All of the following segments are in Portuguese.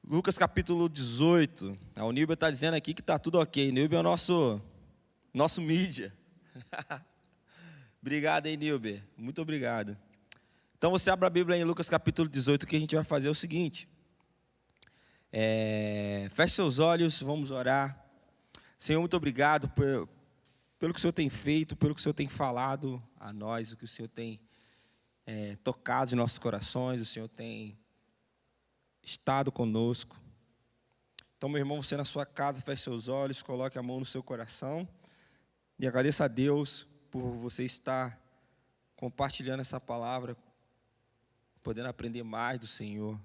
Lucas capítulo 18. O Nilber está dizendo aqui que está tudo ok. Nilber é o nosso mídia. Obrigado aí, Nilber. Muito obrigado. Então você abre a Bíblia em Lucas capítulo 18, o que a gente vai fazer é o seguinte. Feche seus olhos, vamos orar. Senhor, muito obrigado pelo que o Senhor tem feito, pelo que o Senhor tem falado a nós, o que o Senhor tem tocado em nossos corações, o Senhor tem estado conosco. Então, meu irmão, você na sua casa, feche seus olhos, coloque a mão no seu coração e agradeça a Deus por você estar compartilhando essa palavra, podendo aprender mais do Senhor.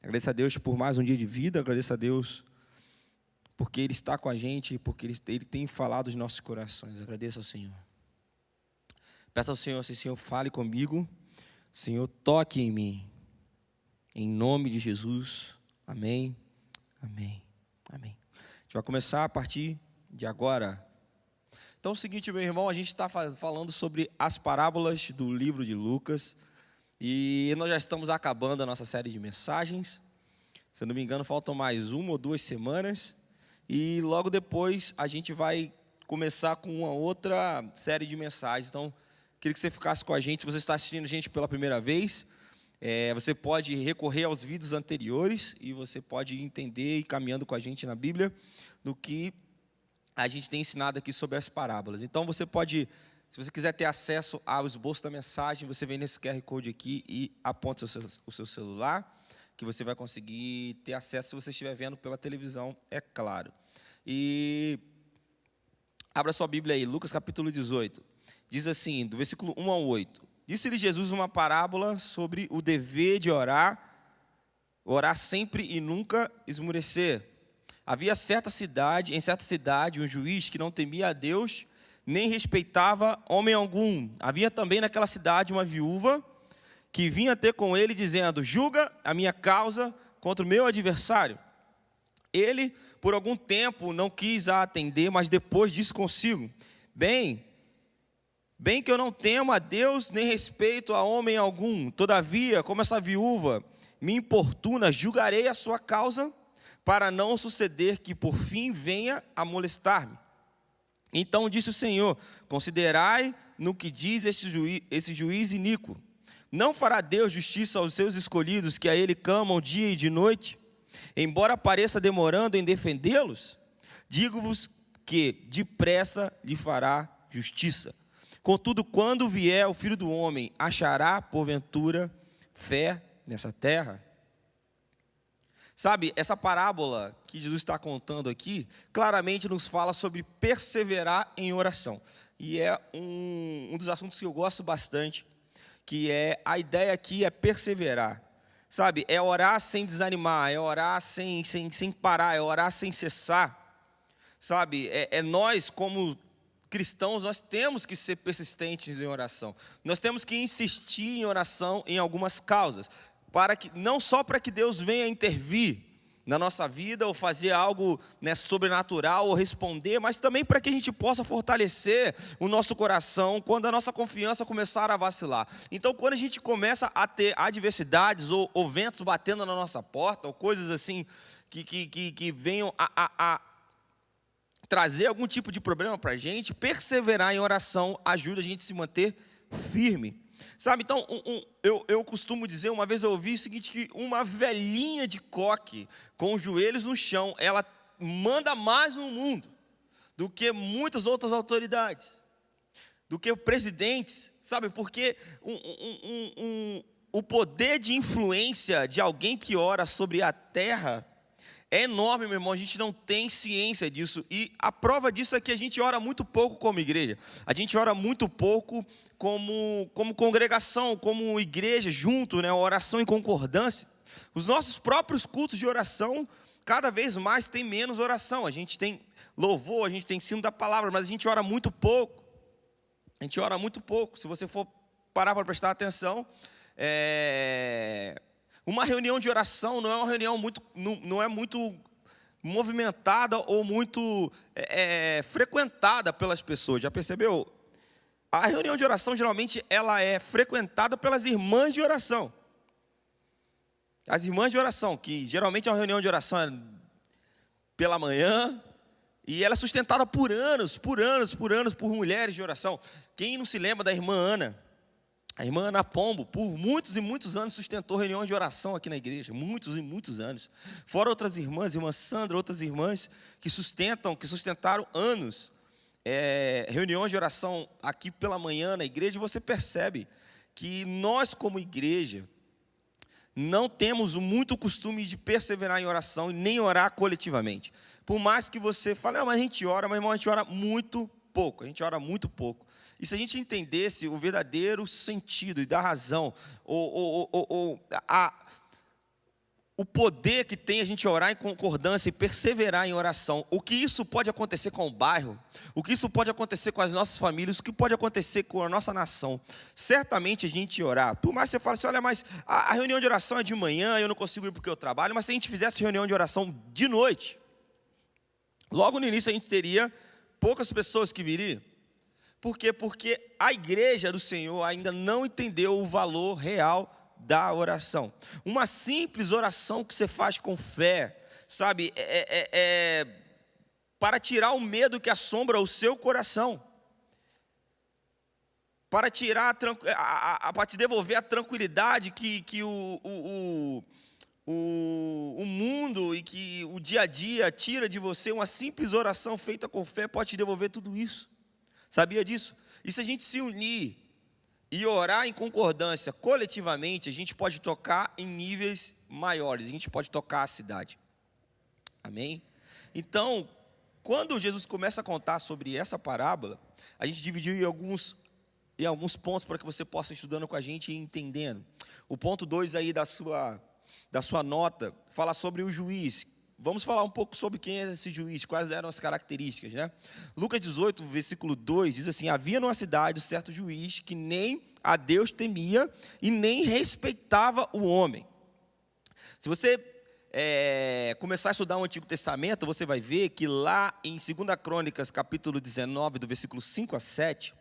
Agradeça a Deus por mais um dia de vida, agradeça a Deus porque Ele está com a gente, porque Ele tem falado aos nossos corações. Agradeça ao Senhor. Peço ao Senhor, Senhor, fale comigo, Senhor, toque em mim. Em nome de Jesus, amém, amém, amém. A gente vai começar a partir de agora. Então é o seguinte, meu irmão, a gente está falando sobre as parábolas do livro de Lucas. E nós já estamos acabando a nossa série de mensagens. Se eu não me engano, faltam mais 1 ou 2 semanas. E logo depois a gente vai começar com uma outra série de mensagens. Então, queria que você ficasse com a gente. Se você está assistindo a gente pela primeira vez, você pode recorrer aos vídeos anteriores e você pode entender e ir caminhando com a gente na Bíblia do que a gente tem ensinado aqui sobre as parábolas. Então, você pode, se você quiser ter acesso ao esboço da mensagem, você vem nesse QR Code aqui e aponta o seu celular, que você vai conseguir ter acesso se você estiver vendo pela televisão, é claro. E abra sua Bíblia aí, Lucas capítulo 18. Diz assim, do versículo 1 ao 8. Disse-lhe Jesus uma parábola sobre o dever de orar sempre e nunca esmorecer. Havia em certa cidade, um juiz que não temia a Deus, nem respeitava homem algum. Havia também naquela cidade uma viúva que vinha ter com ele, dizendo: julga a minha causa contra o meu adversário. Ele, por algum tempo, não quis a atender, mas depois disse consigo: Bem que eu não temo a Deus, nem respeito a homem algum. Todavia, como essa viúva me importuna, julgarei a sua causa, para não suceder que por fim venha a molestar-me. Então disse o Senhor: considerai no que diz esse juiz iníquo. Não fará Deus justiça aos seus escolhidos, que a Ele clamam dia e de noite? Embora pareça demorando em defendê-los, digo-vos que depressa lhe fará justiça. Contudo, quando vier o Filho do Homem, achará, porventura, fé nessa terra? Sabe, essa parábola que Jesus está contando aqui, claramente nos fala sobre perseverar em oração. E é um dos assuntos que eu gosto bastante, que é a ideia aqui é perseverar. Sabe, é orar sem desanimar, é orar sem parar, é orar sem cessar. Sabe, nós como cristãos, nós temos que ser persistentes em oração. Nós temos que insistir em oração em algumas causas, não só para que Deus venha intervir na nossa vida, ou fazer algo sobrenatural, ou responder, mas também para que a gente possa fortalecer o nosso coração quando a nossa confiança começar a vacilar. Então, quando a gente começa a ter adversidades, ou ventos batendo na nossa porta, ou coisas assim, que venham a trazer algum tipo de problema para a gente, perseverar em oração ajuda a gente a se manter firme. Sabe, então, eu costumo dizer, uma vez eu ouvi o seguinte, que uma velhinha de coque com os joelhos no chão, ela manda mais no mundo do que muitas outras autoridades, do que presidentes, sabe, porque o poder de influência de alguém que ora sobre a terra é enorme, meu irmão, a gente não tem ciência disso. E a prova disso é que a gente ora muito pouco como igreja. A gente ora muito pouco como congregação, como igreja junto, oração em concordância. Os nossos próprios cultos de oração, cada vez mais tem menos oração. A gente tem louvor, a gente tem ensino da palavra, mas a gente ora muito pouco. A gente ora muito pouco. Se você for parar para prestar atenção, uma reunião de oração não é uma reunião não é muito movimentada ou muito frequentada pelas pessoas. Já percebeu? A reunião de oração, geralmente, ela é frequentada pelas irmãs de oração. As irmãs de oração, que geralmente é uma reunião de oração pela manhã, e ela é sustentada por anos, por mulheres de oração. Quem não se lembra da irmã Ana? A irmã Ana Pombo, por muitos e muitos anos, sustentou reuniões de oração aqui na igreja, muitos e muitos anos. Fora outras irmãs, irmã Sandra, outras irmãs que sustentaram anos, reuniões de oração aqui pela manhã na igreja. E você percebe que nós, como igreja, não temos muito costume de perseverar em oração e nem orar coletivamente. Por mais que você fale, mas a gente ora, mas irmão, a gente ora muito pouco, E se a gente entendesse o verdadeiro sentido e da razão, o poder que tem a gente orar em concordância e perseverar em oração, o que isso pode acontecer com o bairro, o que isso pode acontecer com as nossas famílias, o que pode acontecer com a nossa nação, certamente a gente orar. Por mais que você fale assim, olha, mas a reunião de oração é de manhã, eu não consigo ir porque eu trabalho, mas se a gente fizesse reunião de oração de noite, logo no início a gente teria poucas pessoas que viriam. Por quê? Porque a igreja do Senhor ainda não entendeu o valor real da oração. Uma simples oração que você faz com fé, sabe, para tirar o medo que assombra o seu coração, para tirar para te devolver a tranquilidade que o mundo e que o dia a dia tira de você. Uma simples oração feita com fé pode te devolver tudo isso. Sabia disso? E se a gente se unir e orar em concordância coletivamente, a gente pode tocar em níveis maiores, a gente pode tocar a cidade. Amém? Então, quando Jesus começa a contar sobre essa parábola, a gente dividiu em alguns pontos para que você possa ir estudando com a gente e entendendo. O ponto 2 aí da sua nota fala sobre o juiz. Vamos falar um pouco sobre quem é esse juiz, quais eram as características, né? Lucas 18, versículo 2, diz assim: havia numa cidade um certo juiz que nem a Deus temia e nem respeitava o homem. Se você começar a estudar o Antigo Testamento, você vai ver que lá em 2 Crônicas, capítulo 19, do versículo 5 a 7,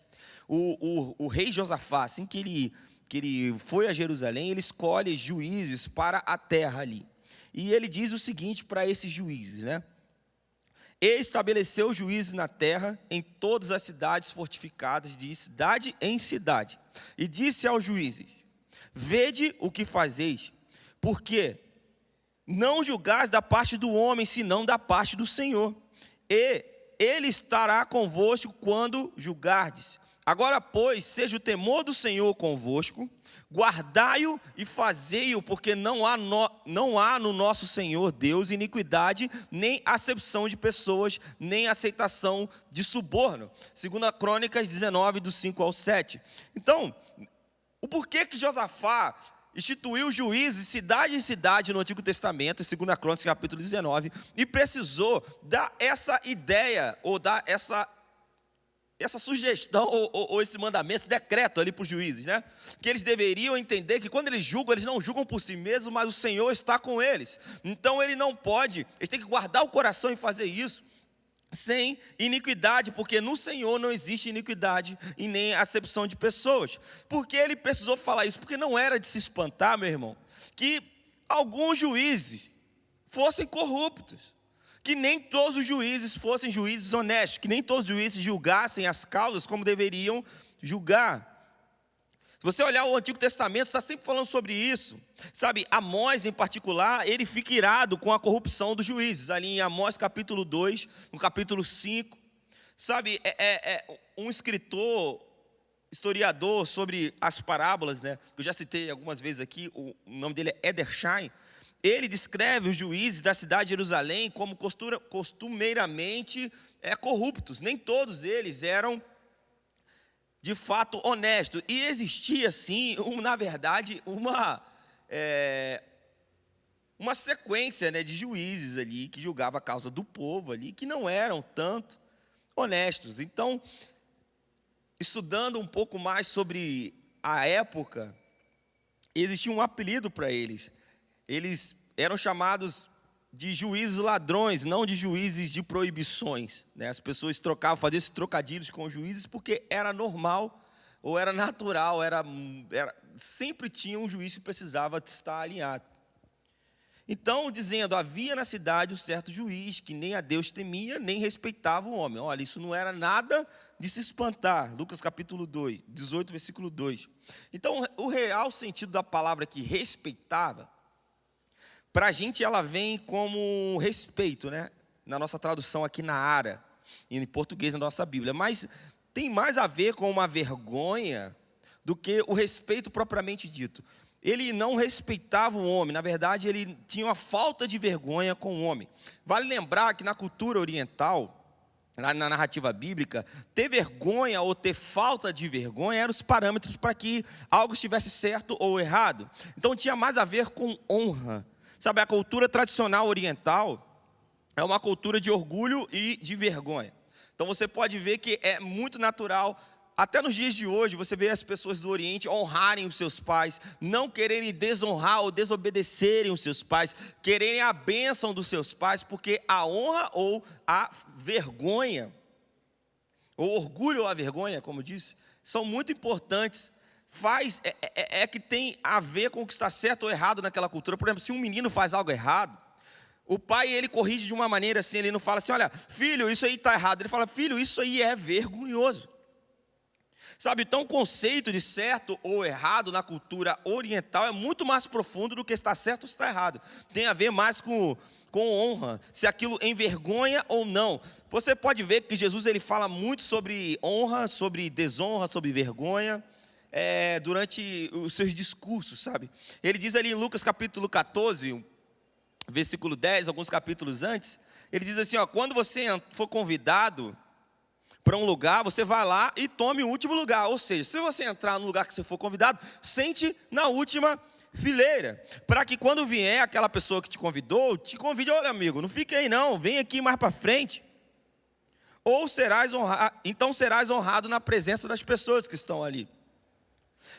o rei Josafá, assim que ele foi a Jerusalém, ele escolhe juízes para a terra ali. E ele diz o seguinte para esses juízes, né? E estabeleceu juízes na terra, em todas as cidades fortificadas, de cidade em cidade. E disse aos juízes: vede o que fazeis, porque não julgais da parte do homem, senão da parte do Senhor. E ele estará convosco quando julgardes. Agora, pois, seja o temor do Senhor convosco, guardai-o e fazei-o, porque não há no nosso Senhor Deus iniquidade, nem acepção de pessoas, nem aceitação de suborno. 2 Crônicas 19, do 5 ao 7. Então, o porquê que Josafá instituiu juízes cidade em cidade no Antigo Testamento, em 2 Crônicas capítulo 19, e precisou dar essa ideia, ou dar essa sugestão, ou esse mandamento, esse decreto ali para os juízes, né? Que eles deveriam entender que quando eles julgam, eles não julgam por si mesmos, mas o Senhor está com eles. Então eles têm que guardar o coração e fazer isso sem iniquidade, porque no Senhor não existe iniquidade e nem acepção de pessoas. Por que ele precisou falar isso? Porque não era de se espantar, meu irmão, que alguns juízes fossem corruptos, que nem todos os juízes fossem juízes honestos, que nem todos os juízes julgassem as causas como deveriam julgar. Se você olhar o Antigo Testamento, está sempre falando sobre isso. Sabe, Amós em particular, ele fica irado com a corrupção dos juízes. Ali em Amós capítulo 2, no capítulo 5. Sabe, um historiador sobre as parábolas, né? Eu já citei algumas vezes aqui, o nome dele é Edersheim. Ele descreve os juízes da cidade de Jerusalém como costumeiramente corruptos. Nem todos eles eram, de fato, honestos. E existia, sim, na verdade, uma sequência, né, de juízes ali que julgavam a causa do povo ali, que não eram tanto honestos. Então, estudando um pouco mais sobre a época, existia um apelido para eles. Eles eram chamados de juízes ladrões, não de juízes de proibições, né? As pessoas faziam esses trocadilhos com os juízes porque era normal, ou era natural, sempre tinha um juiz que precisava estar alinhado. Então, dizendo, havia na cidade um certo juiz, que nem a Deus temia, nem respeitava o homem. Olha, isso não era nada de se espantar. Lucas capítulo 2, 18, versículo 2. Então, o real sentido da palavra que respeitava, para a gente ela vem como respeito, né? Na nossa tradução aqui na Ara, e em português na nossa Bíblia. Mas tem mais a ver com uma vergonha do que o respeito propriamente dito. Ele não respeitava o homem, na verdade ele tinha uma falta de vergonha com o homem. Vale lembrar que na cultura oriental, lá na narrativa bíblica, ter vergonha ou ter falta de vergonha eram os parâmetros para que algo estivesse certo ou errado. Então tinha mais a ver com honra. Sabe, a cultura tradicional oriental é uma cultura de orgulho e de vergonha. Então você pode ver que é muito natural. Até nos dias de hoje, você vê as pessoas do Oriente honrarem os seus pais, não quererem desonrar ou desobedecerem os seus pais, quererem a bênção dos seus pais, porque a honra ou a vergonha, ou orgulho ou a vergonha, como disse, são muito importantes. É que tem a ver com o que está certo ou errado naquela cultura. Por exemplo, se um menino faz algo errado, o pai, ele corrige de uma maneira assim, ele não fala assim, olha, filho, isso aí está errado. Ele fala, filho, isso aí é vergonhoso. Sabe, então o conceito de certo ou errado na cultura oriental é muito mais profundo do que está certo ou está errado. Tem a ver mais com honra, se aquilo envergonha ou não. Você pode ver que Jesus ele fala muito sobre honra, sobre desonra, sobre vergonha, durante os seus discursos, sabe? Ele diz ali em Lucas capítulo 14, versículo 10, alguns capítulos antes, ele diz assim, ó, quando você for convidado para um lugar, você vai lá e tome o último lugar. Ou seja, se você entrar no lugar que você for convidado, sente na última fileira. Para que quando vier aquela pessoa que te convidou, te convide, olha amigo, não fique aí não, vem aqui mais para frente. Ou então serás honrado na presença das pessoas que estão ali.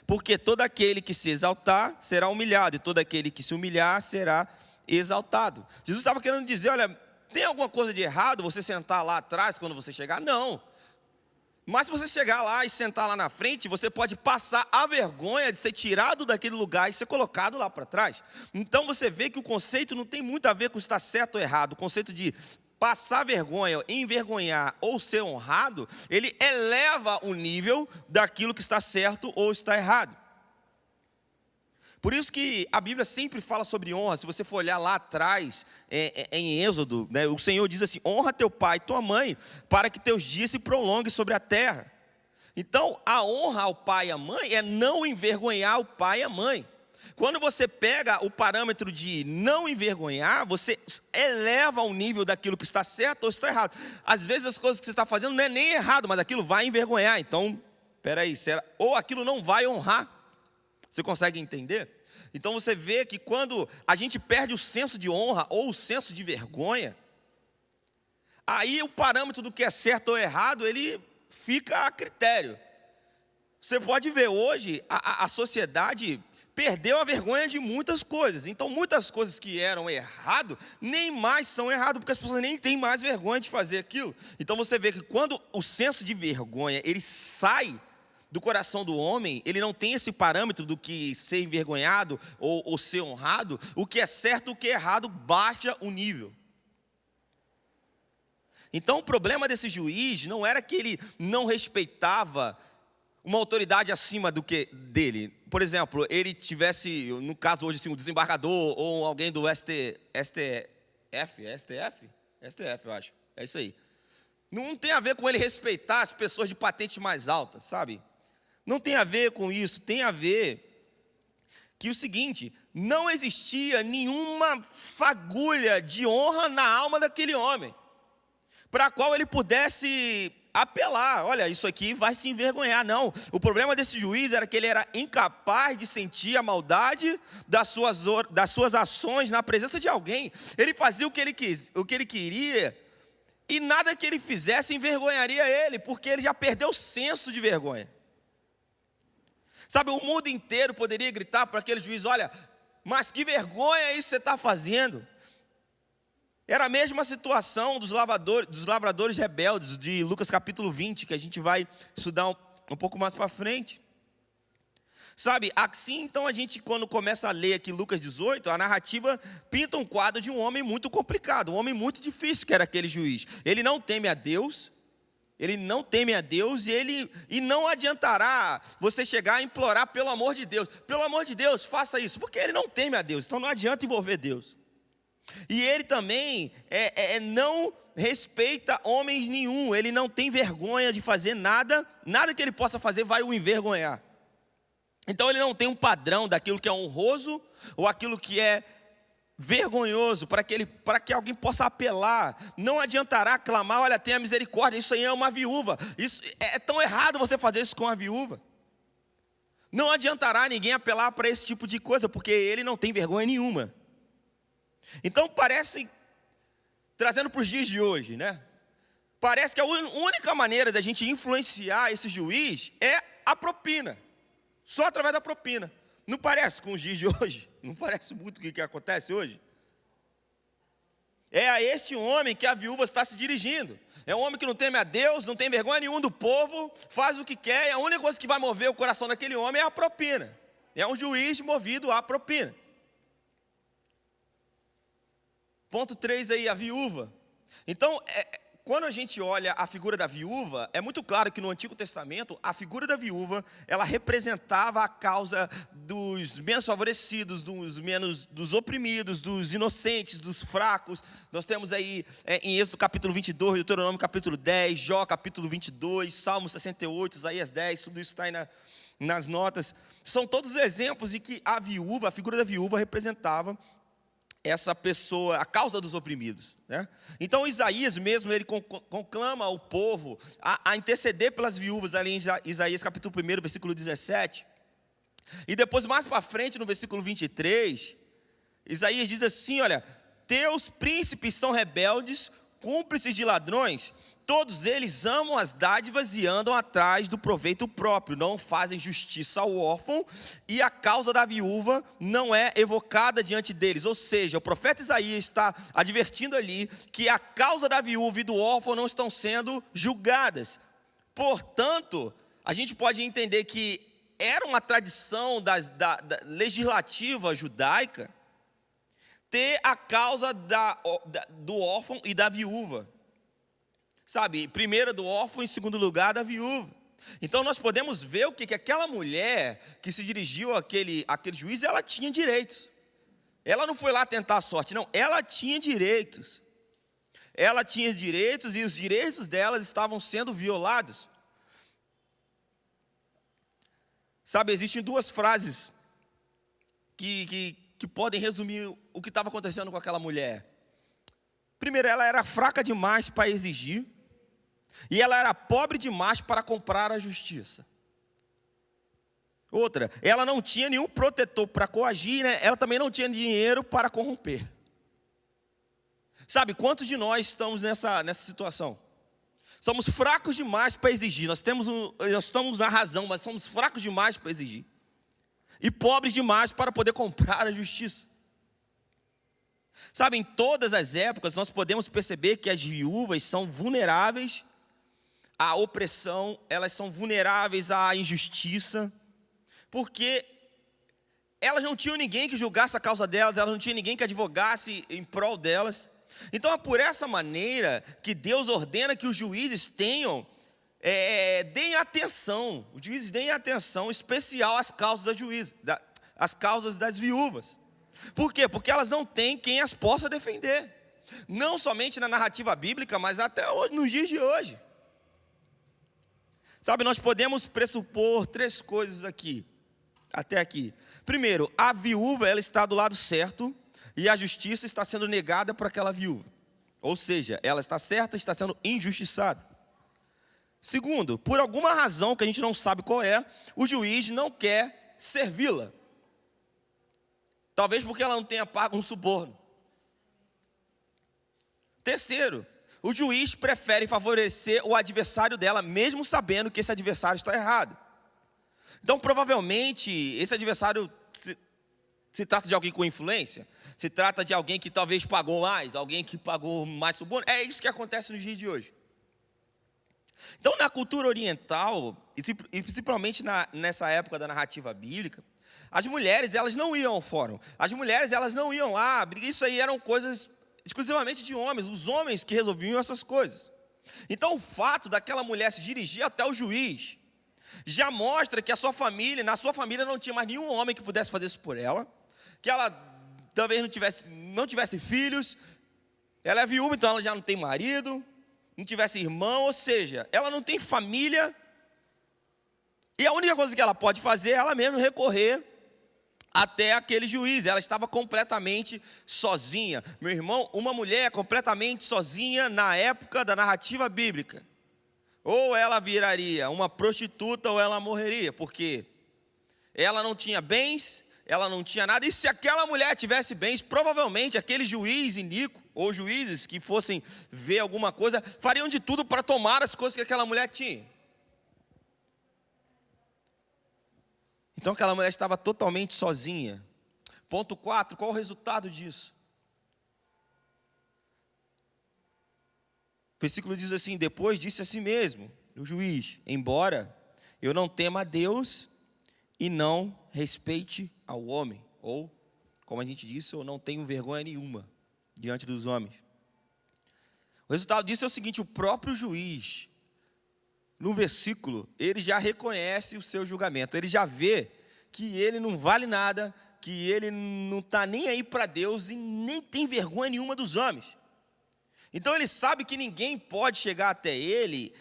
Porque todo aquele que se exaltar será humilhado, e todo aquele que se humilhar será exaltado. Jesus estava querendo dizer, olha, tem alguma coisa de errado você sentar lá atrás quando você chegar? Não. Mas se você chegar lá e sentar lá na frente, você pode passar a vergonha de ser tirado daquele lugar e ser colocado lá para trás. Então você vê que o conceito não tem muito a ver com estar certo ou errado. O conceito de passar vergonha, envergonhar ou ser honrado, ele eleva o nível daquilo que está certo ou está errado. Por isso que a Bíblia sempre fala sobre honra. Se você for olhar lá atrás, em Êxodo, né, o Senhor diz assim, honra teu pai e tua mãe, para que teus dias se prolonguem sobre a terra. Então, a honra ao pai e à mãe é não envergonhar o pai e a mãe. Quando você pega o parâmetro de não envergonhar, você eleva o nível daquilo que está certo ou está errado. Às vezes as coisas que você está fazendo não é nem errado, mas aquilo vai envergonhar. Então, peraí, ou aquilo não vai honrar. Você consegue entender? Então você vê que quando a gente perde o senso de honra ou o senso de vergonha, aí o parâmetro do que é certo ou errado, ele fica a critério. Você pode ver hoje, a sociedade perdeu a vergonha de muitas coisas. Então muitas coisas que eram errado, nem mais são errado, porque as pessoas nem têm mais vergonha de fazer aquilo. Então você vê que quando o senso de vergonha, ele sai do coração do homem, ele não tem esse parâmetro do que ser envergonhado ou ser honrado, o que é certo, o que é errado, baixa o nível. Então o problema desse juiz não era que ele não respeitava uma autoridade acima do que dele. Por exemplo, ele tivesse, no caso hoje, assim, um desembargador ou alguém do STF, eu acho, é isso aí. Não tem a ver com ele respeitar as pessoas de patente mais alta, sabe? Não tem a ver com isso, tem a ver que o seguinte, não existia nenhuma fagulha de honra na alma daquele homem, para a qual ele pudesse apelar, olha, isso aqui vai se envergonhar, não. O problema desse juiz era que ele era incapaz de sentir a maldade das suas ações na presença de alguém. Ele fazia o que ele queria, e nada que ele fizesse envergonharia ele, porque ele já perdeu o senso de vergonha. Sabe, o mundo inteiro poderia gritar para aquele juiz, olha, mas que vergonha é isso que você está fazendo. Era a mesma situação dos lavradores rebeldes, de Lucas capítulo 20, que a gente vai estudar um pouco mais para frente. Sabe, assim, então a gente, quando começa a ler aqui Lucas 18, a narrativa pinta um quadro de um homem muito complicado, um homem muito difícil, que era aquele juiz. Ele não teme a Deus, e não adiantará você chegar a implorar pelo amor de Deus, faça isso, porque ele não teme a Deus, então não adianta envolver Deus. E ele também não respeita homens nenhum, ele não tem vergonha de fazer nada que ele possa fazer vai o envergonhar. Então ele não tem um padrão daquilo que é honroso ou aquilo que é vergonhoso para que alguém possa apelar. Não adiantará clamar, olha, tenha misericórdia, isso aí é uma viúva. Isso é tão errado você fazer isso com a viúva. Não adiantará ninguém apelar para esse tipo de coisa, porque ele não tem vergonha nenhuma. Então parece, trazendo para os dias de hoje, né? Parece que a única maneira da gente influenciar esse juiz é a propina. Só através da propina. Não parece com os dias de hoje? Não parece muito o que acontece hoje? É a esse homem que a viúva está se dirigindo. É um homem que não teme a Deus, não tem vergonha nenhuma do povo, faz o que quer, e a única coisa que vai mover o coração daquele homem é a propina. É um juiz movido à propina. Ponto 3 aí, a viúva. Então, quando a gente olha a figura da viúva, é muito claro que no Antigo Testamento, a figura da viúva, ela representava a causa dos menos favorecidos, dos oprimidos, dos inocentes, dos fracos. Nós temos aí em Êxodo capítulo 22, Deuteronômio capítulo 10, Jó capítulo 22, Salmo 68, Isaías 10, tudo isso está aí nas notas. São todos exemplos em que a figura da viúva representava essa pessoa, a causa dos oprimidos, né? Então Isaías mesmo, ele conclama o povo a interceder pelas viúvas, ali em Isaías capítulo 1, versículo 17, e depois mais para frente, no versículo 23, Isaías diz assim, olha, teus príncipes são rebeldes, cúmplices de ladrões, todos eles amam as dádivas e andam atrás do proveito próprio, não fazem justiça ao órfão, e a causa da viúva não é evocada diante deles. Ou seja, o profeta Isaías está advertindo ali que a causa da viúva e do órfão não estão sendo julgadas. Portanto, a gente pode entender que era uma tradição da legislativa judaica ter a causa do órfão e da viúva. Sabe, primeiro do órfão, em segundo lugar da viúva. Então nós podemos ver o que aquela mulher que se dirigiu àquele juiz, ela tinha direitos. Ela não foi lá tentar a sorte, não, ela tinha direitos. Ela tinha direitos e os direitos delas estavam sendo violados. Sabe, existem duas frases que podem resumir o que estava acontecendo com aquela mulher. Primeiro, ela era fraca demais para exigir, e ela era pobre demais para comprar a justiça. Outra, ela não tinha nenhum protetor para coagir, né? Ela também não tinha dinheiro para corromper. Sabe, quantos de nós estamos nessa situação? Somos fracos demais para exigir, nós estamos na razão, mas somos fracos demais para exigir. E pobres demais para poder comprar a justiça. Sabe, em todas as épocas nós podemos perceber que as viúvas são vulneráveis à opressão, elas são vulneráveis à injustiça, porque elas não tinham ninguém que julgasse a causa delas, elas não tinham ninguém que advogasse em prol delas. Então é por essa maneira que Deus ordena que os juízes deem atenção, os juízes deem atenção especial às causas às causas das viúvas. Por quê? Porque elas não têm quem as possa defender. Não somente na narrativa bíblica, mas até hoje, nos dias de hoje. Sabe, nós podemos pressupor três coisas aqui, até aqui. Primeiro, a viúva, ela está do lado certo, e a justiça está sendo negada para aquela viúva. Ou seja, ela está certa e está sendo injustiçada. Segundo, por alguma razão que a gente não sabe qual é, o juiz não quer servi-la. Talvez porque ela não tenha pago um suborno. Terceiro, o juiz prefere favorecer o adversário dela, mesmo sabendo que esse adversário está errado. Então, provavelmente, esse adversário se trata de alguém com influência, se trata de alguém que talvez pagou mais, alguém que pagou mais suborno. É isso que acontece nos dias de hoje. Então, na cultura oriental, e principalmente nessa época da narrativa bíblica, as mulheres, elas não iam ao fórum. As mulheres, elas não iam lá. Isso aí eram coisas exclusivamente de homens. Os homens que resolviam essas coisas. Então, o fato daquela mulher se dirigir até o juiz já mostra que na sua família não tinha mais nenhum homem que pudesse fazer isso por ela, que ela talvez não tivesse filhos, ela é viúva, então ela já não tem marido, não tivesse irmão, ou seja, ela não tem família, e a única coisa que ela pode fazer é ela mesma recorrer até aquele juiz. Ela estava completamente sozinha. Meu irmão, uma mulher completamente sozinha na época da narrativa bíblica, ou ela viraria uma prostituta ou ela morreria, porque ela não tinha bens, ela não tinha nada, e se aquela mulher tivesse bens, provavelmente aquele juiz iníquo, ou juízes que fossem ver alguma coisa, fariam de tudo para tomar as coisas que aquela mulher tinha. Então aquela mulher estava totalmente sozinha. Ponto 4, qual o resultado disso? O versículo diz assim: depois disse a si mesmo, o juiz, embora eu não tema a Deus e não respeite ao homem, ou, como a gente disse, eu não tenho vergonha nenhuma diante dos homens. O resultado disso é o seguinte: o próprio juiz, no versículo, ele já reconhece o seu julgamento, ele já vê que ele não vale nada, que ele não está nem aí para Deus e nem tem vergonha nenhuma dos homens. Então ele sabe que ninguém pode chegar até ele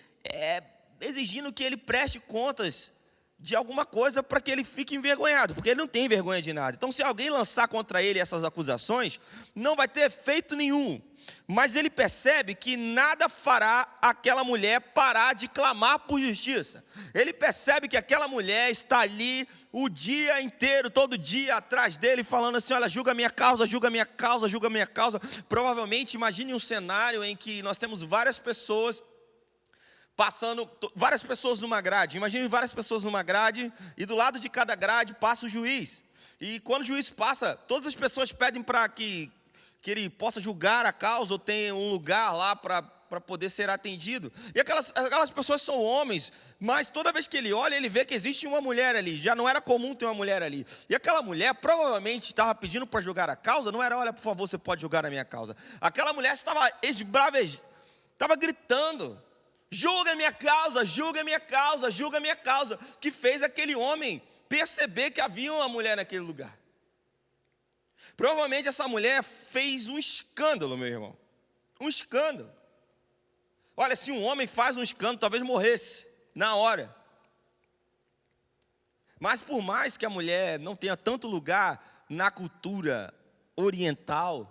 exigindo que ele preste contas de alguma coisa para que ele fique envergonhado, porque ele não tem vergonha de nada. Então, se alguém lançar contra ele essas acusações, não vai ter efeito nenhum. Mas ele percebe que nada fará aquela mulher parar de clamar por justiça. Ele percebe que aquela mulher está ali o dia inteiro, todo dia, atrás dele, falando assim: olha, julga a minha causa, julga a minha causa, julga a minha causa. Provavelmente, imagine um cenário em que nós temos várias pessoas numa grade. Imagine várias pessoas numa grade, e do lado de cada grade passa o juiz. E quando o juiz passa, todas as pessoas pedem para que ele possa julgar a causa, ou tenha um lugar lá para poder ser atendido. E aquelas pessoas são homens, mas toda vez que ele olha, ele vê que existe uma mulher ali. Já não era comum ter uma mulher ali. E aquela mulher provavelmente estava pedindo para julgar a causa, não era: olha, por favor, você pode julgar a minha causa. Aquela mulher estava estava gritando: julga a minha causa, julga a minha causa, julga a minha causa, que fez aquele homem perceber que havia uma mulher naquele lugar. Provavelmente essa mulher fez um escândalo, meu irmão. Um escândalo. Olha, se um homem faz um escândalo, talvez morresse na hora. Mas por mais que a mulher não tenha tanto lugar na cultura oriental,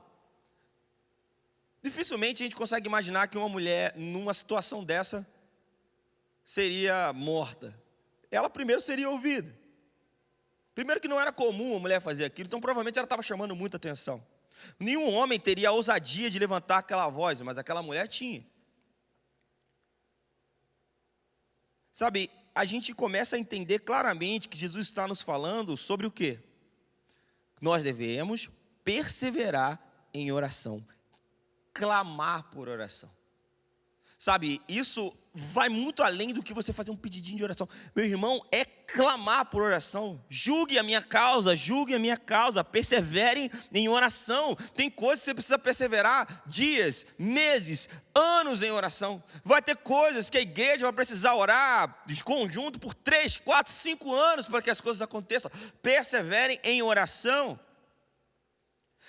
dificilmente a gente consegue imaginar que uma mulher, numa situação dessa, seria morta. Ela primeiro seria ouvida. Primeiro que não era comum uma mulher fazer aquilo, então provavelmente ela estava chamando muita atenção. Nenhum homem teria a ousadia de levantar aquela voz, mas aquela mulher tinha. Sabe, a gente começa a entender claramente que Jesus está nos falando sobre o quê? Nós devemos perseverar em oração, clamar por oração. Sabe, isso vai muito além do que você fazer um pedidinho de oração. Meu irmão, é clamar por oração. Julgue a minha causa, perseverem em oração. Tem coisas que você precisa perseverar dias, meses, anos em oração. Vai ter coisas que a igreja vai precisar orar de conjunto por 3, 4, 5 anos para que as coisas aconteçam. Perseverem em oração.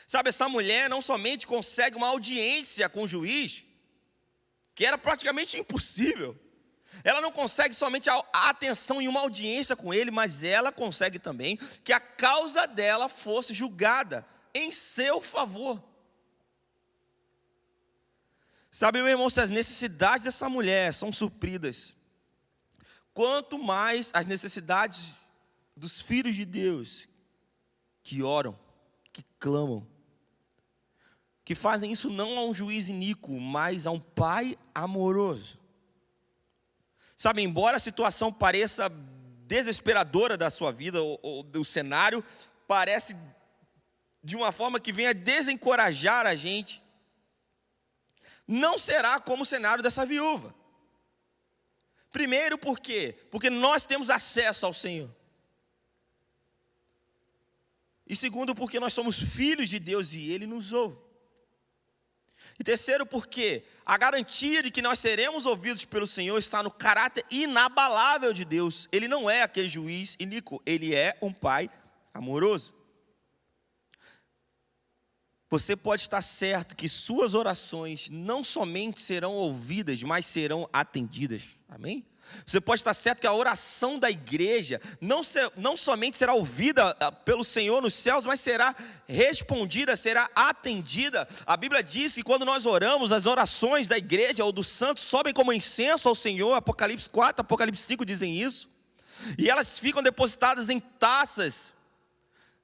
Sabe, essa mulher não somente consegue uma audiência com o juiz, que era praticamente impossível. Ela não consegue somente a atenção e uma audiência com ele, mas ela consegue também que a causa dela fosse julgada em seu favor. Sabe, meu irmão, se as necessidades dessa mulher são supridas, quanto mais as necessidades dos filhos de Deus, que oram, que clamam, que fazem isso não a um juiz iníquo, mas a um pai amoroso. Sabe, embora a situação pareça desesperadora da sua vida, ou do cenário, parece de uma forma que venha desencorajar a gente, não será como o cenário dessa viúva. Primeiro, por quê? Porque nós temos acesso ao Senhor. E segundo, porque nós somos filhos de Deus e Ele nos ouve. E terceiro, porque a garantia de que nós seremos ouvidos pelo Senhor está no caráter inabalável de Deus. Ele não é aquele juiz iníquo, Ele é um Pai amoroso. Você pode estar certo que suas orações não somente serão ouvidas, mas serão atendidas. Amém? Você pode estar certo que a oração da igreja não somente será ouvida pelo Senhor nos céus, mas será respondida, será atendida. A Bíblia diz que quando nós oramos, as orações da igreja ou dos santos sobem como incenso ao Senhor. Apocalipse 4, Apocalipse 5 dizem isso. E elas ficam depositadas em taças.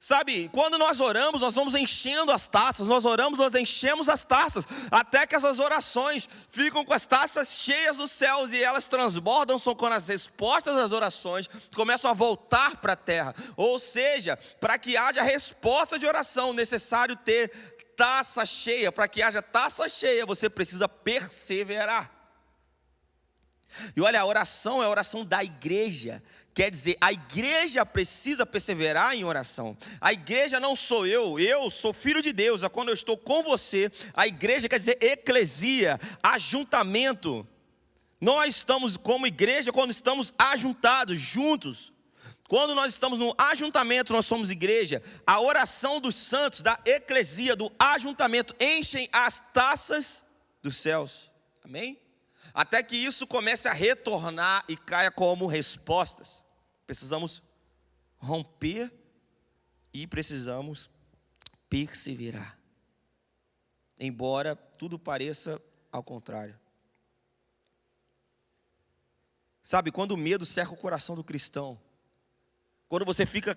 Sabe, quando nós oramos, nós vamos enchendo as taças, nós oramos, nós enchemos as taças, até que essas orações ficam com as taças cheias dos céus e elas transbordam, são quando as respostas das orações começam a voltar para a terra. Ou seja, para que haja resposta de oração, necessário ter taça cheia. Para que haja taça cheia, você precisa perseverar. E olha, a oração é a oração da igreja. Quer dizer, a igreja precisa perseverar em oração. A igreja não sou eu sou filho de Deus. Quando eu estou com você, a igreja quer dizer eclesia, ajuntamento. Nós estamos como igreja quando estamos ajuntados, juntos. Quando nós estamos no ajuntamento, nós somos igreja. A oração dos santos, da eclesia, do ajuntamento, enchem as taças dos céus. Amém? Até que isso comece a retornar e caia como respostas. Precisamos romper e precisamos perseverar. Embora tudo pareça ao contrário. Sabe, quando o medo cerca o coração do cristão, quando você fica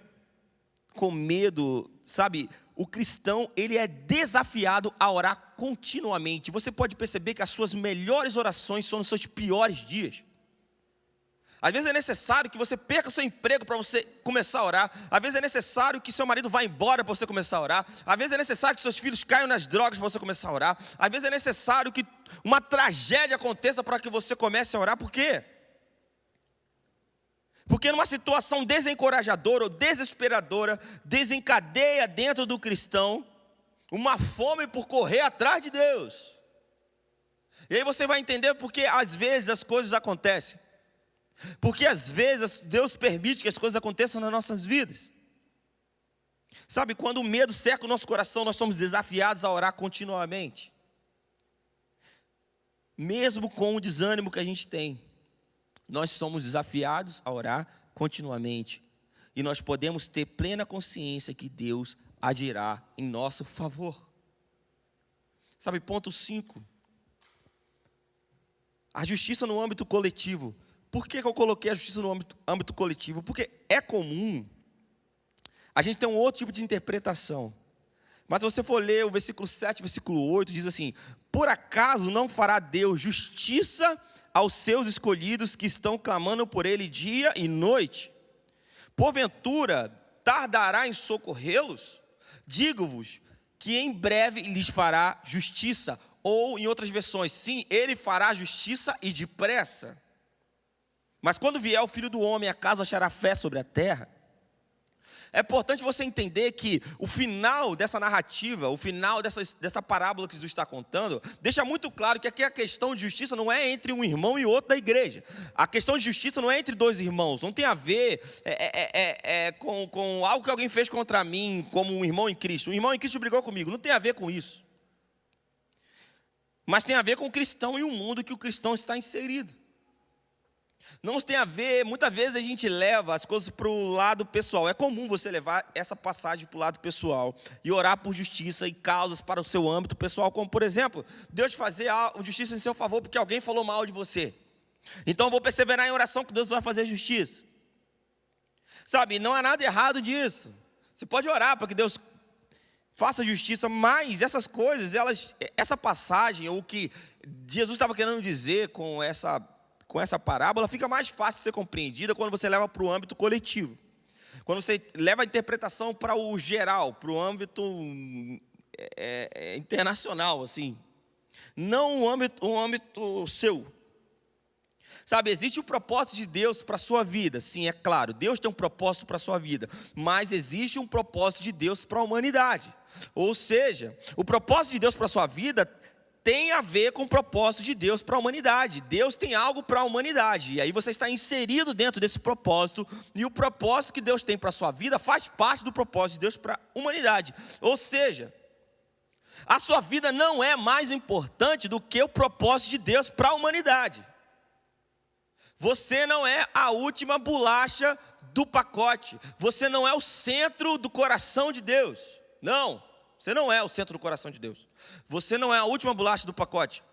com medo, sabe, o cristão, ele é desafiado a orar continuamente. Você pode perceber que as suas melhores orações são nos seus piores dias. Às vezes é necessário que você perca seu emprego para você começar a orar. Às vezes é necessário que seu marido vá embora para você começar a orar. Às vezes é necessário que seus filhos caiam nas drogas para você começar a orar. Às vezes é necessário que uma tragédia aconteça para que você comece a orar. Por quê? Porque numa situação desencorajadora ou desesperadora, desencadeia dentro do cristão uma fome por correr atrás de Deus. E aí você vai entender porque às vezes as coisas acontecem. Porque às vezes Deus permite que as coisas aconteçam nas nossas vidas. Sabe, quando o medo cerca o nosso coração, nós somos desafiados a orar continuamente. Mesmo com o desânimo que a gente tem, nós somos desafiados a orar continuamente. E nós podemos ter plena consciência que Deus agirá em nosso favor. Sabe, ponto 5. A justiça no âmbito coletivo. Por que eu coloquei a justiça no âmbito coletivo? Porque é comum a gente ter um outro tipo de interpretação. Mas se você for ler o versículo 7, versículo 8, diz assim: por acaso não fará Deus justiça aos seus escolhidos que estão clamando por Ele dia e noite? Porventura tardará em socorrê-los? Digo-vos que em breve lhes fará justiça. Ou em outras versões, sim, Ele fará justiça e depressa. Mas quando vier o Filho do Homem, acaso achará fé sobre a terra? É importante você entender que o final dessa narrativa, o final dessa parábola que Jesus está contando, deixa muito claro que aqui a questão de justiça não é entre um irmão e outro da igreja. A questão de justiça não é entre dois irmãos, não tem a ver com algo que alguém fez contra mim, como um irmão em Cristo. Um irmão em Cristo brigou comigo, não tem a ver com isso. Mas tem a ver com o cristão e o mundo que o cristão está inserido. Não tem a ver, muitas vezes a gente leva as coisas para o lado pessoal. É comum você levar essa passagem para o lado pessoal e orar por justiça e causas para o seu âmbito pessoal, como por exemplo, Deus fazer a justiça em seu favor porque alguém falou mal de você. Então eu vou perseverar em oração que Deus vai fazer justiça. Sabe, não há nada errado disso. Você pode orar para que Deus faça justiça, mas essas coisas, essa passagem, ou o que Jesus estava querendo dizer com essa parábola, fica mais fácil de ser compreendida quando você leva para o âmbito coletivo. Quando você leva a interpretação para o geral, para o âmbito internacional, assim. Não o âmbito seu. Sabe, existe um propósito de Deus para a sua vida. Sim, é claro, Deus tem um propósito para a sua vida. Mas existe um propósito de Deus para a humanidade. Ou seja, o propósito de Deus para a sua vida tem a ver com o propósito de Deus para a humanidade. Deus tem algo para a humanidade. E aí você está inserido dentro desse propósito. E o propósito que Deus tem para a sua vida faz parte do propósito de Deus para a humanidade. Ou seja, a sua vida não é mais importante do que o propósito de Deus para a humanidade. Você não é a última bolacha do pacote. Você não é o centro do coração de Deus. Não, você não é o centro do coração de Deus. Você não é a última bolacha do pacote.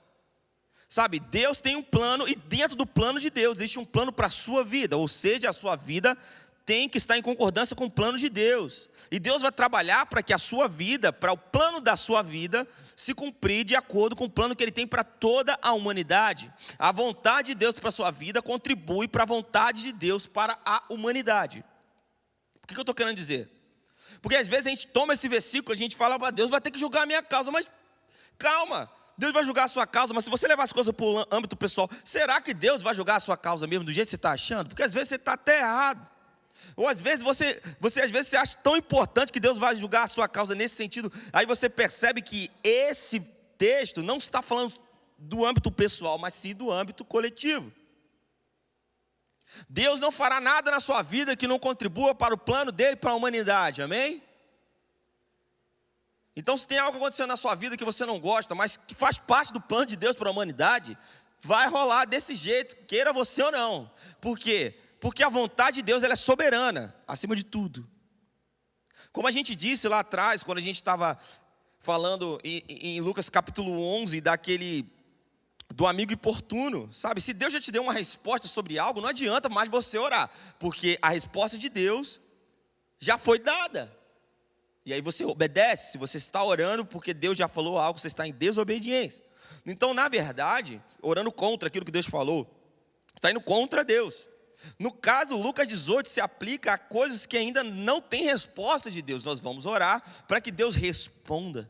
Sabe, Deus tem um plano e dentro do plano de Deus existe um plano para a sua vida. Ou seja, a sua vida tem que estar em concordância com o plano de Deus. E Deus vai trabalhar para que a sua vida, para o plano da sua vida, se cumprir de acordo com o plano que Ele tem para toda a humanidade. A vontade de Deus para a sua vida contribui para a vontade de Deus para a humanidade. O que eu estou querendo dizer? Porque às vezes a gente toma esse versículo, a gente fala para Deus, vai ter que julgar a minha causa, mas calma, Deus vai julgar a sua causa, mas se você levar as coisas para o âmbito pessoal, será que Deus vai julgar a sua causa mesmo do jeito que você está achando? Porque às vezes você está até errado. Ou às vezes você acha tão importante que Deus vai julgar a sua causa nesse sentido. Aí você percebe que esse texto não está falando do âmbito pessoal, mas sim do âmbito coletivo. Deus não fará nada na sua vida que não contribua para o plano dele para a humanidade, amém? Então se tem algo acontecendo na sua vida que você não gosta, mas que faz parte do plano de Deus para a humanidade, vai rolar desse jeito, queira você ou não. Por quê? Porque a vontade de Deus ela é soberana, acima de tudo. Como a gente disse lá atrás, quando a gente estava falando em Lucas capítulo 11, do amigo importuno, sabe? Se Deus já te deu uma resposta sobre algo, não adianta mais você orar, porque a resposta de Deus já foi dada. E aí você obedece, se você está orando porque Deus já falou algo, você está em desobediência. Então, na verdade, orando contra aquilo que Deus falou, está indo contra Deus. No caso, Lucas 18 se aplica a coisas que ainda não têm resposta de Deus. Nós vamos orar para que Deus responda.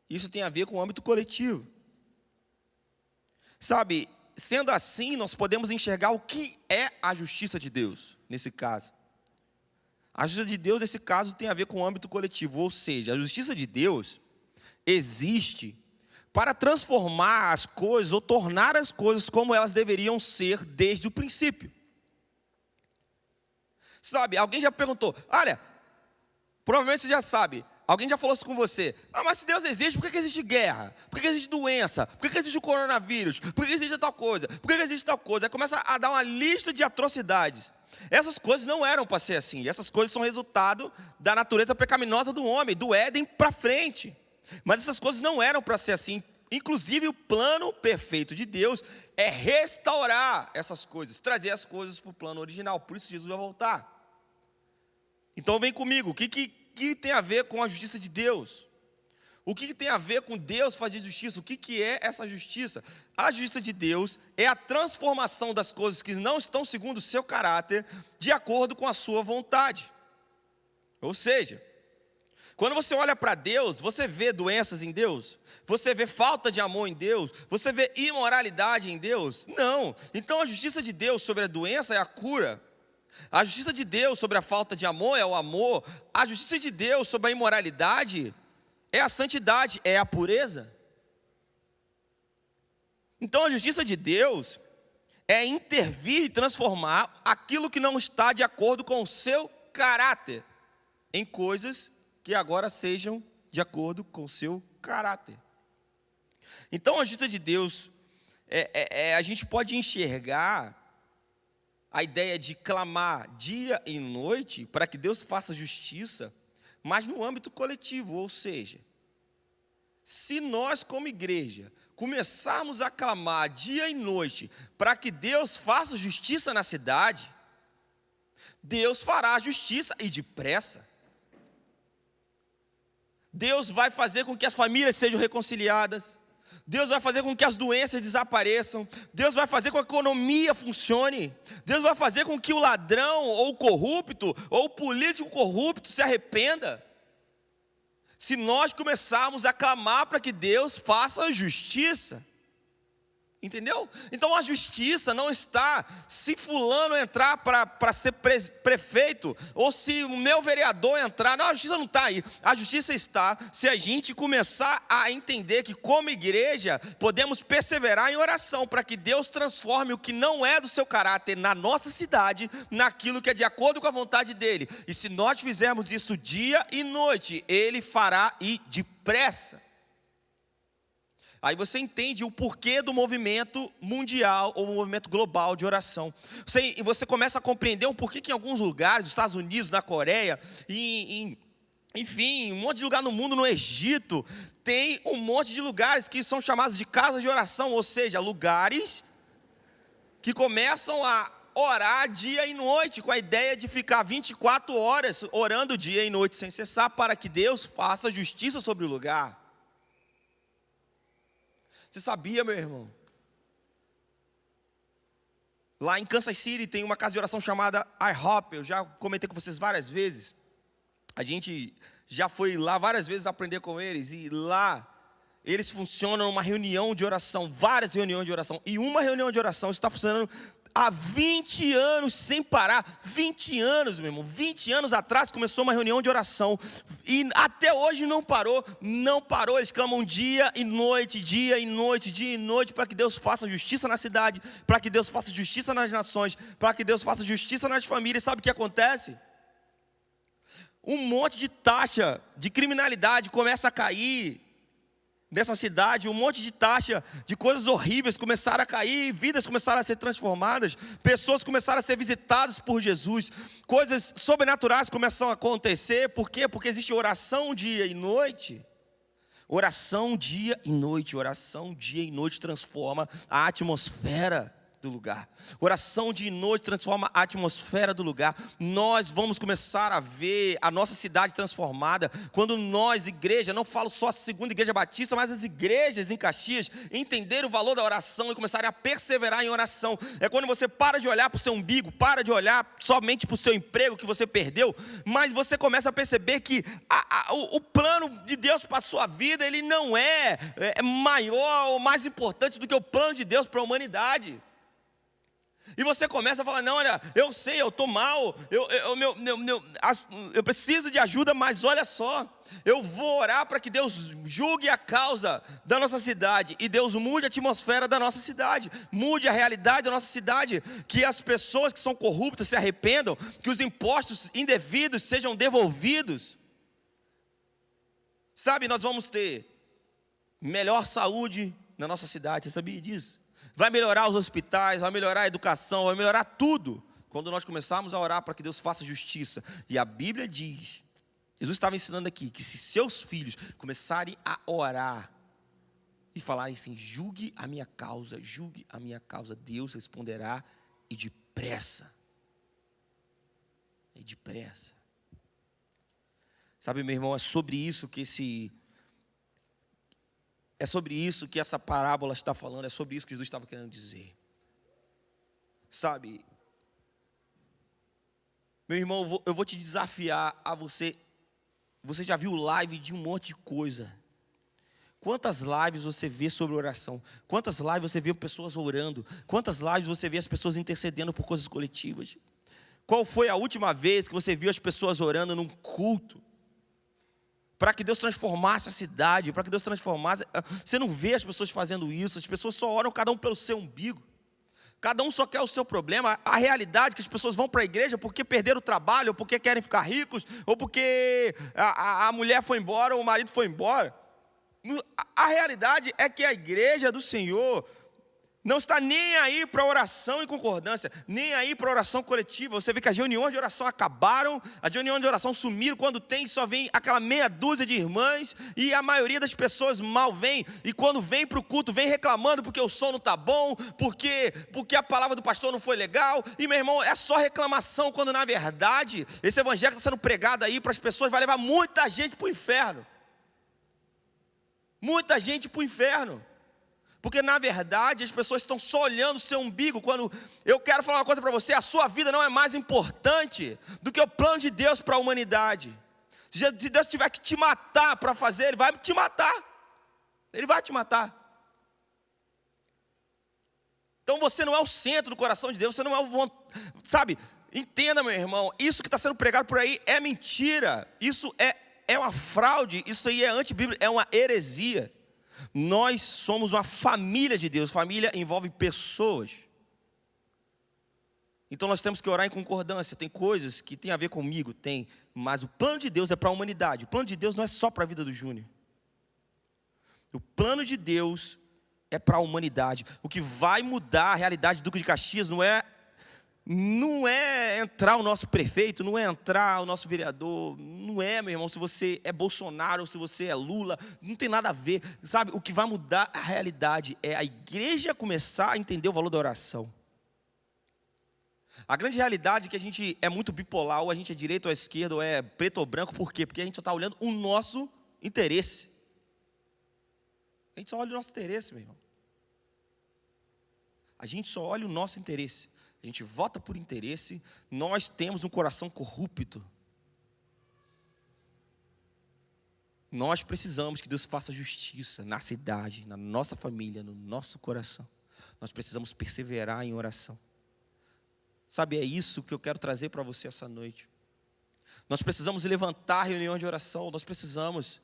Isso tem a ver com o âmbito coletivo. Sabe, sendo assim, nós podemos enxergar o que é a justiça de Deus, nesse caso. A justiça de Deus, nesse caso, tem a ver com o âmbito coletivo. Ou seja, a justiça de Deus existe para transformar as coisas ou tornar as coisas como elas deveriam ser desde o princípio. Sabe, alguém já perguntou, olha, provavelmente você já sabe, alguém já falou isso com você, mas se Deus existe, por que existe guerra? Por que existe doença? Por que existe o coronavírus? Por que existe tal coisa? Por que existe tal coisa? Aí começa a dar uma lista de atrocidades. Essas coisas não eram para ser assim, essas coisas são resultado da natureza pecaminosa do homem, do Éden para frente. Mas essas coisas não eram para ser assim. Inclusive o plano perfeito de Deus é restaurar essas coisas, trazer as coisas para o plano original. Por isso Jesus vai voltar. Então vem comigo, o que tem a ver com a justiça de Deus? O que tem a ver com Deus fazer justiça? O que é essa justiça? A justiça de Deus é a transformação das coisas que não estão segundo o seu caráter, de acordo com a sua vontade. Ou seja, quando você olha para Deus, você vê doenças em Deus? Você vê falta de amor em Deus? Você vê imoralidade em Deus? Não. Então a justiça de Deus sobre a doença é a cura. A justiça de Deus sobre a falta de amor é o amor. A justiça de Deus sobre a imoralidade é a santidade, é a pureza. Então a justiça de Deus é intervir e transformar aquilo que não está de acordo com o seu caráter em coisas que agora sejam de acordo com o seu caráter. Então a justiça de Deus, a gente pode enxergar a ideia de clamar dia e noite para que Deus faça justiça, mas no âmbito coletivo, ou seja, se nós como igreja começarmos a clamar dia e noite para que Deus faça justiça na cidade, Deus fará justiça e depressa. Deus vai fazer com que as famílias sejam reconciliadas. Deus vai fazer com que as doenças desapareçam. Deus vai fazer com que a economia funcione. Deus vai fazer com que o ladrão, ou o corrupto, ou o político corrupto se arrependa. Se nós começarmos a clamar para que Deus faça justiça. Entendeu? Então a justiça não está se fulano entrar para ser prefeito, ou se o meu vereador entrar. Não, a justiça não está aí. A justiça está se a gente começar a entender que, como igreja, podemos perseverar em oração para que Deus transforme o que não é do seu caráter na nossa cidade, naquilo que é de acordo com a vontade dEle. E se nós fizermos isso dia e noite, Ele fará e depressa. Aí você entende o porquê do movimento mundial ou movimento global de oração. Você começa a compreender o porquê que em alguns lugares, nos Estados Unidos, na Coreia, enfim, um monte de lugar no mundo, no Egito, tem um monte de lugares que são chamados de casas de oração, ou seja, lugares que começam a orar dia e noite, com a ideia de ficar 24 horas orando dia e noite sem cessar, para que Deus faça justiça sobre o lugar. Você sabia, meu irmão? Lá em Kansas City tem uma casa de oração chamada IHOP. Eu já comentei com vocês várias vezes. A gente já foi lá várias vezes aprender com eles. E lá eles funcionam uma reunião de oração, várias reuniões de oração. E uma reunião de oração está funcionando há 20 anos sem parar. 20 anos, meu irmão. 20 anos atrás começou uma reunião de oração. E até hoje não parou. Não parou. Eles clamam dia e noite, dia e noite, dia e noite, para que Deus faça justiça na cidade, para que Deus faça justiça nas nações, para que Deus faça justiça nas famílias. Sabe o que acontece? Um monte de taxa de criminalidade começa a cair nessa cidade, um monte de taxa de coisas horríveis começaram a cair, vidas começaram a ser transformadas, pessoas começaram a ser visitadas por Jesus, coisas sobrenaturais começam a acontecer. Por quê? Porque existe oração dia e noite. Oração dia e noite, oração dia e noite transforma a atmosfera do lugar. Oração dia e noite transforma a atmosfera do lugar. Nós vamos começar a ver a nossa cidade transformada quando nós, igreja, não falo só a segunda igreja batista, mas as igrejas em Caxias, entenderem o valor da oração e começarem a perseverar em oração. É quando você para de olhar para o seu umbigo, para de olhar somente para o seu emprego que você perdeu, mas você começa a perceber que o plano de Deus para a sua vida, ele não é maior ou mais importante do que o plano de Deus para a humanidade. E você começa a falar, não, olha, eu sei, eu estou mal, eu preciso de ajuda, mas olha só, eu vou orar para que Deus julgue a causa da nossa cidade, e Deus mude a atmosfera da nossa cidade, mude a realidade da nossa cidade, que as pessoas que são corruptas se arrependam, que os impostos indevidos sejam devolvidos. Sabe, nós vamos ter melhor saúde na nossa cidade, você sabia disso? Vai melhorar os hospitais, vai melhorar a educação, vai melhorar tudo, quando nós começarmos a orar para que Deus faça justiça. E a Bíblia diz, Jesus estava ensinando aqui, que se seus filhos começarem a orar e falarem assim, julgue a minha causa, Deus responderá e depressa. E depressa. Sabe, meu irmão, é sobre isso que essa parábola está falando, é sobre isso que Jesus estava querendo dizer. Sabe, meu irmão, eu vou te desafiar a você já viu live de um monte de coisa. Quantas lives você vê sobre oração? Quantas lives você vê pessoas orando? Quantas lives você vê as pessoas intercedendo por coisas coletivas? Qual foi a última vez que você viu as pessoas orando num culto? Para que Deus transformasse a cidade, para que Deus transformasse. Você não vê as pessoas fazendo isso, as pessoas só oram cada um pelo seu umbigo. Cada um só quer o seu problema. A realidade é que as pessoas vão para a igreja porque perderam o trabalho, ou porque querem ficar ricos, ou porque a mulher foi embora, ou o marido foi embora. A realidade é que a igreja do Senhor não está nem aí para oração e concordância, nem aí para oração coletiva. Você vê que as reuniões de oração acabaram, as reuniões de oração sumiram. Quando tem, só vem aquela meia dúzia de irmãs, e a maioria das pessoas mal vem, e quando vem para o culto, vem reclamando porque o som não está bom, porque a palavra do pastor não foi legal. E meu irmão, é só reclamação, quando na verdade, esse evangelho está sendo pregado aí para as pessoas, vai levar muita gente para o inferno. Muita gente para o inferno. Porque na verdade as pessoas estão só olhando o seu umbigo. Quando eu quero falar uma coisa para você, a sua vida não é mais importante do que o plano de Deus para a humanidade. Se Deus tiver que te matar para fazer, Ele vai te matar. Ele vai te matar. Então você não é o centro do coração de Deus, você não é o... Sabe, entenda, meu irmão, isso que está sendo pregado por aí é mentira. Isso é uma fraude, isso aí é antibíblico, é uma heresia. Nós somos uma família de Deus, família envolve pessoas. Então nós temos que orar em concordância. Tem coisas que tem a ver comigo, tem, mas o plano de Deus é para a humanidade. O plano de Deus não é só para a vida do Júnior. O plano de Deus é para a humanidade. O que vai mudar a realidade do Duque de Caxias não é entrar o nosso prefeito, não é entrar o nosso vereador, não é, meu irmão, se você é Bolsonaro ou se você é Lula, não tem nada a ver, sabe? O que vai mudar a realidade é a igreja começar a entender o valor da oração. A grande realidade é que a gente é muito bipolar, ou a gente é direita ou é esquerda, ou é preto ou branco, por quê? Porque a gente só está olhando o nosso interesse. A gente só olha o nosso interesse, meu irmão. A gente só olha o nosso interesse. A gente vota por interesse. Nós temos um coração corrupto. Nós precisamos que Deus faça justiça na cidade, na nossa família, no nosso coração. Nós precisamos perseverar em oração. Sabe, é isso que eu quero trazer para você essa noite. Nós precisamos levantar reuniões de oração, nós precisamos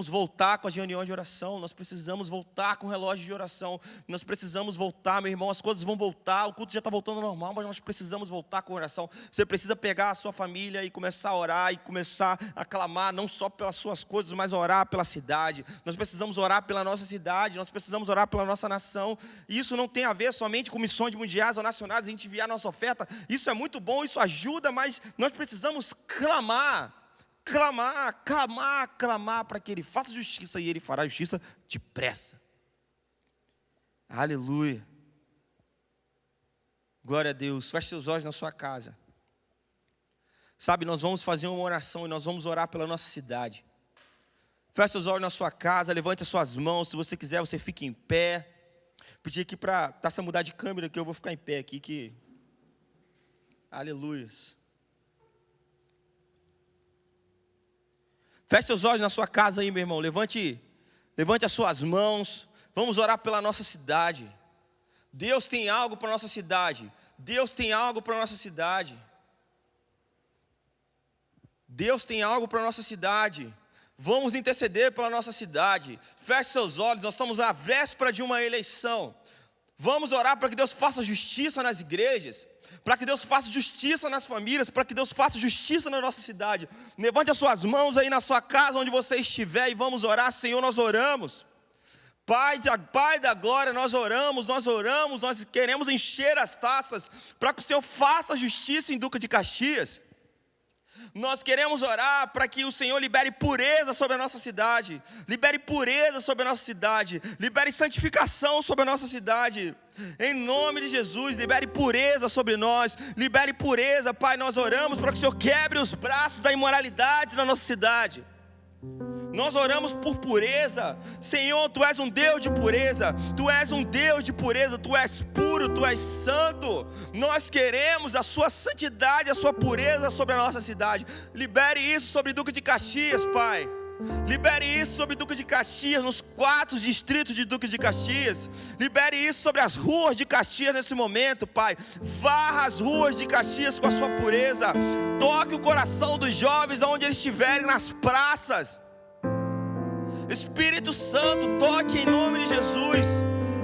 voltar com as reuniões de oração, nós precisamos voltar com o relógio de oração, nós precisamos voltar, meu irmão, as coisas vão voltar, o culto já está voltando ao normal, mas nós precisamos voltar com oração. Você precisa pegar a sua família e começar a orar, e começar a clamar, não só pelas suas coisas, mas orar pela cidade. Nós precisamos orar pela nossa cidade, nós precisamos orar pela nossa nação, e isso não tem a ver somente com missões mundiais ou nacionais, a gente enviar nossa oferta, isso é muito bom, isso ajuda, mas nós precisamos clamar para que Ele faça justiça, e Ele fará justiça depressa. Aleluia. Glória a Deus. Feche seus olhos na sua casa. Sabe, nós vamos fazer uma oração e nós vamos orar pela nossa cidade. Feche seus olhos na sua casa, levante as suas mãos. Se você quiser, você fique em pé. Pedi aqui para Tássia mudar de câmera, que eu vou ficar em pé aqui. Aleluia. Feche seus olhos na sua casa aí, meu irmão. Levante as suas mãos. Vamos orar pela nossa cidade. Deus tem algo para a nossa cidade. Deus tem algo para a nossa cidade. Deus tem algo para a nossa cidade. Vamos interceder pela nossa cidade. Feche seus olhos. Nós estamos à véspera de uma eleição. Vamos orar para que Deus faça justiça nas igrejas, para que Deus faça justiça nas famílias, para que Deus faça justiça na nossa cidade. Levante as suas mãos aí na sua casa, onde você estiver, e vamos orar. Senhor, nós oramos. Pai da glória, nós oramos, nós queremos encher as taças, para que o Senhor faça justiça em Duque de Caxias. Nós queremos orar para que o Senhor libere pureza sobre a nossa cidade, libere pureza sobre a nossa cidade, libere santificação sobre a nossa cidade, em nome de Jesus. Libere pureza sobre nós, libere pureza, Pai. Nós oramos para que o Senhor quebre os braços da imoralidade na nossa cidade. Nós oramos por pureza. Senhor, Tu és um Deus de pureza. Tu és um Deus de pureza. Tu és puro, Tu és santo. Nós queremos a Sua santidade, a Sua pureza sobre a nossa cidade. Libere isso sobre Duque de Caxias, Pai. Libere isso sobre Duque de Caxias, nos 4 distritos de Duque de Caxias. Libere isso sobre as ruas de Caxias nesse momento, Pai. Varra as ruas de Caxias com a Sua pureza. Toque o coração dos jovens onde eles estiverem, nas praças. Espírito Santo, toque em nome de Jesus.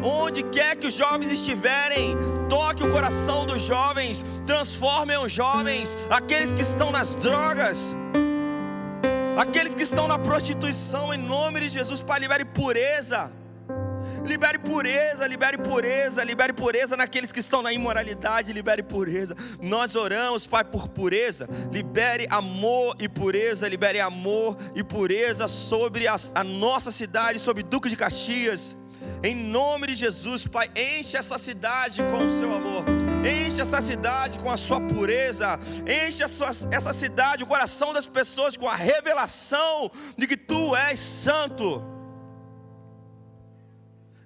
Onde quer que os jovens estiverem, toque o coração dos jovens. Transformem os jovens, aqueles que estão nas drogas, aqueles que estão na prostituição, em nome de Jesus. Pai, libere pureza. Libere pureza, libere pureza, libere pureza naqueles que estão na imoralidade, libere pureza. Nós oramos, Pai, por pureza. Libere amor e pureza, libere amor e pureza sobre a nossa cidade, sobre Duque de Caxias. Em nome de Jesus, Pai, enche essa cidade com o Seu amor. Enche essa cidade com a Sua pureza. Enche essa cidade, o coração das pessoas com a revelação de que Tu és santo.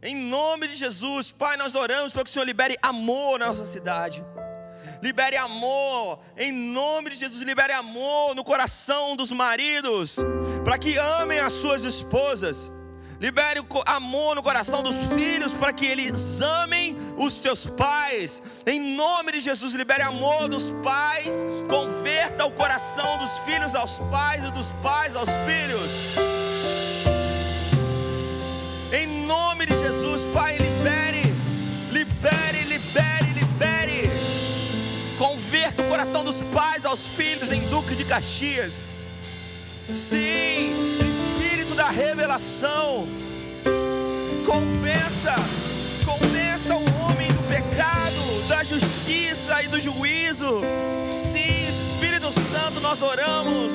Em nome de Jesus, Pai, nós oramos para que o Senhor libere amor na nossa cidade. Libere amor, em nome de Jesus, libere amor no coração dos maridos, para que amem as suas esposas. Libere amor no coração dos filhos para que eles amem os seus pais. Em nome de Jesus, libere amor dos pais. Converta o coração dos filhos aos pais e dos pais aos filhos. Em nome de Jesus, Pai, libere. Converta o coração dos pais aos filhos em Duque de Caxias. Sim, Espírito da revelação. Convença o homem do pecado, da justiça e do juízo. Sim, Espírito Santo, nós oramos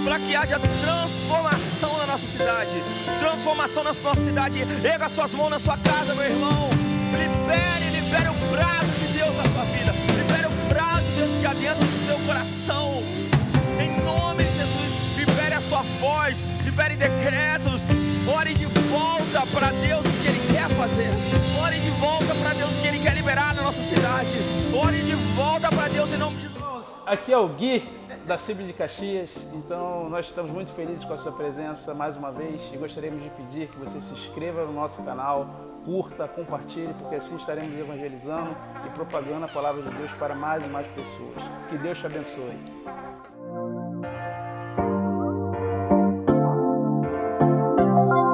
para que haja transformação na nossa cidade. Transformação na nossa cidade. Erga suas mãos na sua casa, meu irmão. Libere o braço de Deus na sua vida. Libere o braço de Deus que há dentro do seu coração. Em nome de Jesus, libere a sua voz. Libere decretos. Ore de volta para Deus o que Ele quer fazer. Ore de volta para Deus o que Ele quer liberar na nossa cidade. Ore de volta para Deus em nome de Jesus. Aqui é o Gui, da CIB de Caxias. Então nós estamos muito felizes com a sua presença mais uma vez e gostaríamos de pedir que você se inscreva no nosso canal, curta, compartilhe, porque assim estaremos evangelizando e propagando a palavra de Deus para mais e mais pessoas. Que Deus te abençoe.